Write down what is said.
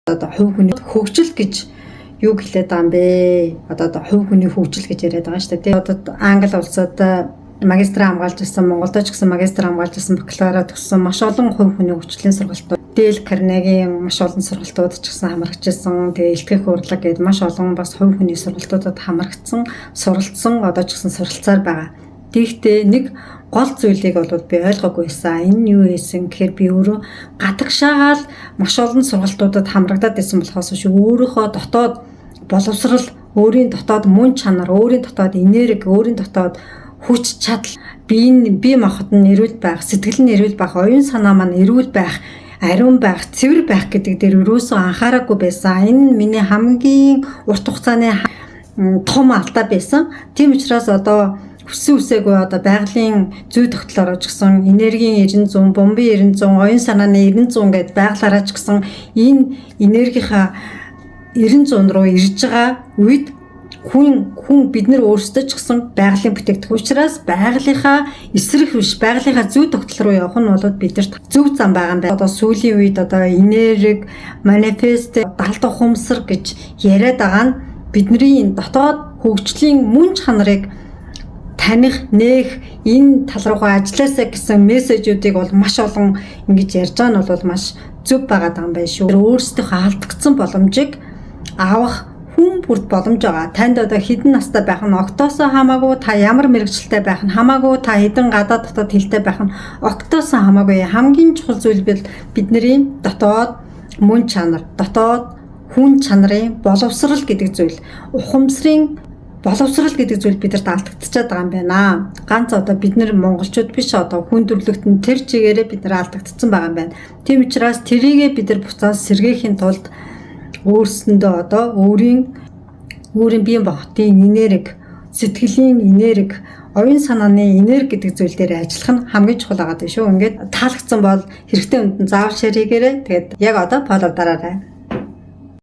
Одоо хувь хүний хөгжил гэж юу хэлээд байгаа юм бэ? Одоо хувь хүний хөгжил гэж яриад байгаа шүү дээ. Одоо Англи улсад магистр хамгаалж ирсэн, Монголд ч гэсэн магистр хамгаалж ирсэн, бакалавра төгссөн маш олон хувь хүний хөгжлийн сургалтууд, Дээл Карнегийн маш олон сургалтууд ч гэсэн хамрагдчихсан. Тэгээ элтгэх урлаг гэдэг маш олон бас хувь хүний сургалтуудад хамрагдсан, суралцсан, одоо ч гэсэн суралцаар байгаа. Тэгэхдээ нэг гол зүйлийг бол би ойлгоогүй байсан. Энэ юу байсан гэхээр би өөрөө гадагшаагаал маш олон сургалтуудад хамрагдаад байсан болохоос биш өөрийнхөө дотоод боловсрал, өөрийн дотоод мөн чанар, өөрийн дотоод энерги, өөрийн дотоод хүч чадал, бие махбод нь эрүүл байх, сэтгэл нь эрүүл байх, оюун санаа маань эрүүл байх, ариун байх, цэвэр байх гэдэг дээр өрөөсөө анхаараагүй байсан. Энэ миний хамгийн урт хугацааны том алдаа байсан. Тийм учраас одоо хүссэн үсээгүй одоо байгалийн зүй тогтлороо ч гэсэн энергийн 900, бомбын 900, оюун санааны 900 гэдээ байгалаараа ч гэсэн энэ энергийнхаа 900 руу ирж байгаа үед хүн бид нар өөрсдөө ч гэсэн байгалийн бүтээгдэхүүн учраас байгалийнхаа эсрэг биш, байгалийн зүй тогтол руу явах нь бол бидэрт зөв зам байгаа юм байна. Одоо сүүлийн үед одоо энерги, манифест, далд ухамсар гэж яриад байгаа нь бидний дотоод хөгжлийн мөн чанарыг таних, нээх, энэ тал руугаа ажилласаа гэсэн мессежүүдийг бол маш олон ингэж ярьж байгаа нь бол маш зөв байгаа юм байна шүү. Өөрсдийнхөө алдагдсан боломжийг авах хүн бүрд боломж байгаа. Танд одоо хэдэн настай байх нь октоосоо хамаагүй, та ямар мэрэгчлэлтэй байх нь хамаагүй, та хэдэн гадаад дотоод хэлтэй байх нь октоосоо хамаагүй. Хамгийн чухал зүйл бол бидний дотоод мөн чанар, дотоод хүн чанарын боловсрал гэдэг зүйл. Ухамсарын боловсрал гэдэг зүйл бидэрт алдагдчихад байгаа юм байна. Ганц одоо бид нар монголчууд биш, одоо хүн төрлөختөнд тэр чигээрээ бид нар алдагдсан байгаа юм байна. Тийм учраас тэрийгээ бид нар буцаас сэргээхийн тулд өөрсөндөө одоо өөрийн биеийн бохтын энерги, сэтгэлийн энерги, оюун санааны энерги гэдэг зүйл дээр ажиллах нь хамгийн чухал байгаа шүү. Ингээд таалагдсан бол хэрэгтэй үндэн заавал ширийгээрэй. Тэгээд яг одоо фоллоу дараарай.